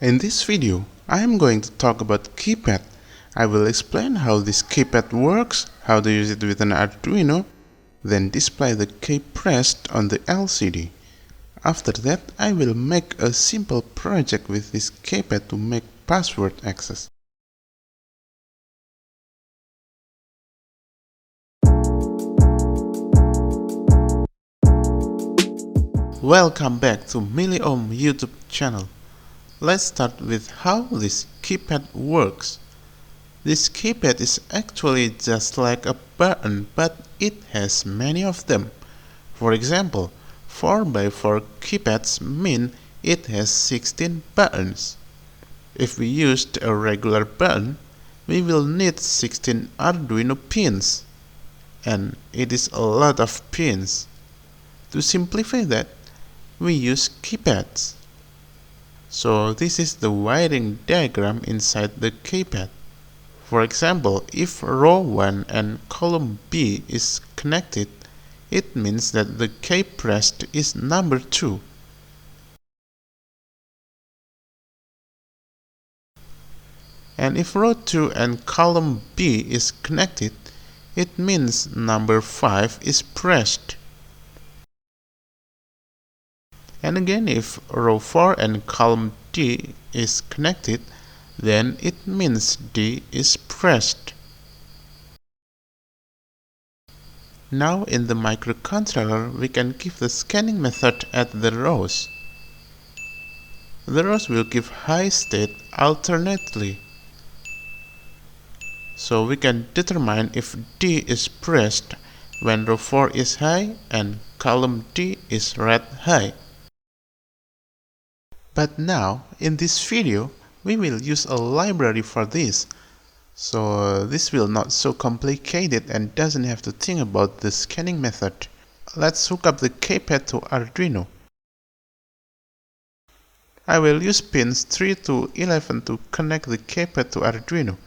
In this video, I am going to talk about keypad. I will explain how this keypad works, how to use it with an Arduino, then display the key pressed on the LCD. After that, I will make a simple project with this keypad to make password access. Welcome back to Miliohm YouTube channel. Let's start with how this keypad works. This keypad is actually just like a button, but it has many of them. For example, 4x4 keypads mean it has 16 buttons. If we used a regular button, we will need 16 Arduino pins. And it is a lot of pins. To simplify that, we use keypads. So this is the wiring diagram inside the keypad. For example, if row 1 and column B is connected, it means that the key pressed is number 2. And if row 2 and column B is connected, it means number 5 is pressed. And again, if row 4 and column D is connected, then it means D is pressed. Now in the microcontroller, we can give the scanning method at the rows. The rows will give high state alternately. So we can determine if D is pressed when row 4 is high and column D is read high. But now, in this video, we will use a library for this. So this will not so complicated and doesn't have to think about the scanning method. Let's hook up the keypad to Arduino. I will use pins 3 to 11 to connect the keypad to Arduino.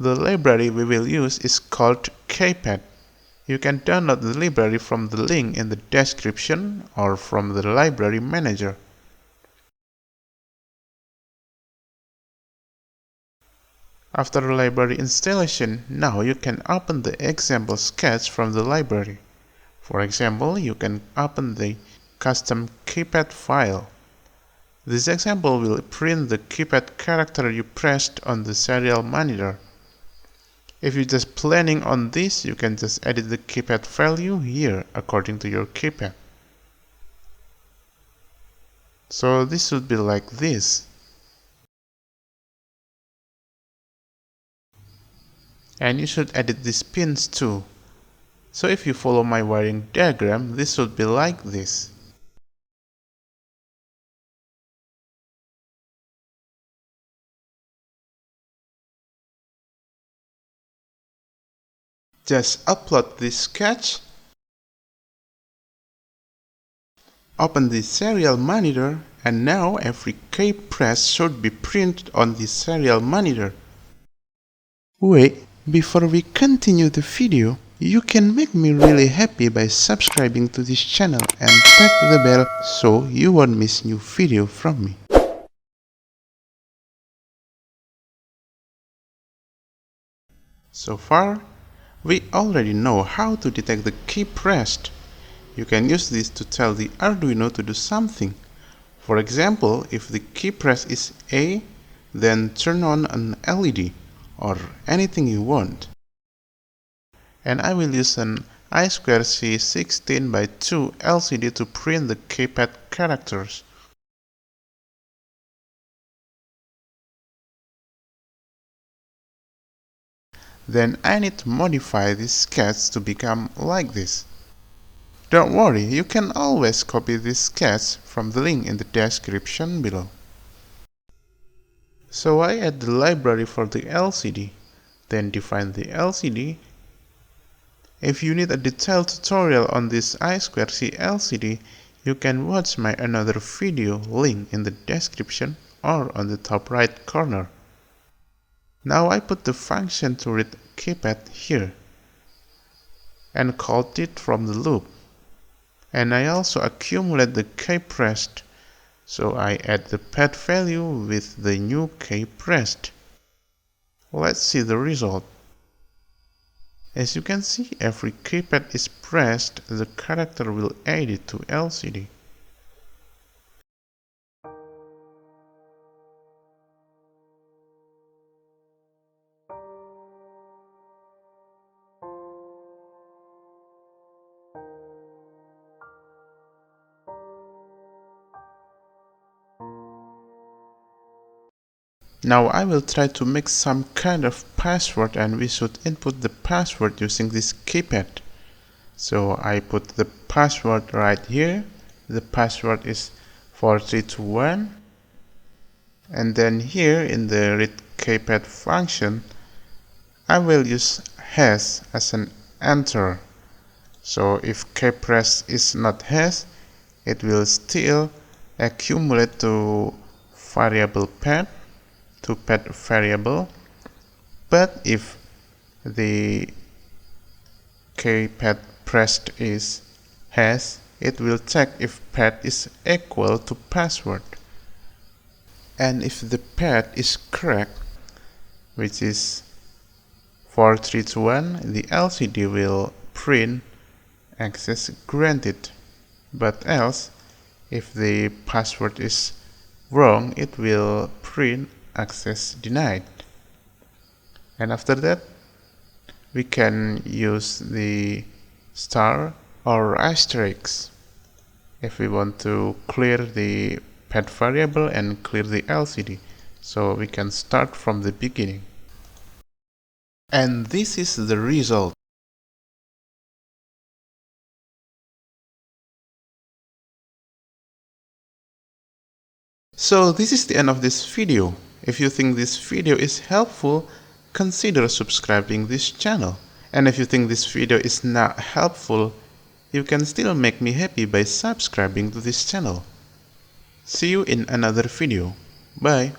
The library we will use is called Keypad. You can download the library from the link in the description or from the library manager. After library installation, now you can open the example sketch from the library. For example, you can open the custom keypad file. This example will print the keypad character you pressed on the serial monitor. If you're just planning on this, you can just edit the keypad value here according to your keypad. So this should be like this. And you should edit these pins too. So if you follow my wiring diagram, this should be like this. Just upload this sketch, open the serial monitor, and now every key press should be printed on the serial monitor. Wait, before we continue the video, you can make me really happy by subscribing to this channel and tap the bell so you won't miss new video from me. So far, we already know how to detect the key pressed. You can use this to tell the Arduino to do something. For example, if the key press is A, then turn on an LED or anything you want. And I will use an I2C 16x2 LCD to print the keypad characters. Then I need to modify this sketch to become like this. Don't worry, you can always copy this sketch from the link in the description below. So I add the library for the LCD, then define the LCD. If you need a detailed tutorial on this I2C LCD, you can watch my another video link in the description or on the top right corner. Now I put the function to read keypad here and called it from the loop. And I also accumulate the key pressed, so I add the pad value with the new key pressed. Let's see the result. As you can see, every keypad is pressed, the character will add it to LCD. Now I will try to make some kind of password, and we should input the password using this keypad. So I put the password right here. The password is 4321. And then here in the read keypad function, I will use hash as an enter. So if key press is not hash, it will still accumulate to variable pad, to pad variable. But if the keypad pressed is hash, it will check if pad is equal to password. And if the pad is correct, which is 4321, the LCD will print access granted. But else, if the password is wrong, it will print access denied. And after that, we can use the star or asterisk if we want to clear the pad variable and clear the LCD. So we can start from the beginning. And this is the result. So this is the end of this video. If you think this video is helpful, consider subscribing this channel. And if you think this video is not helpful, you can still make me happy by subscribing to this channel. See you in another video. Bye.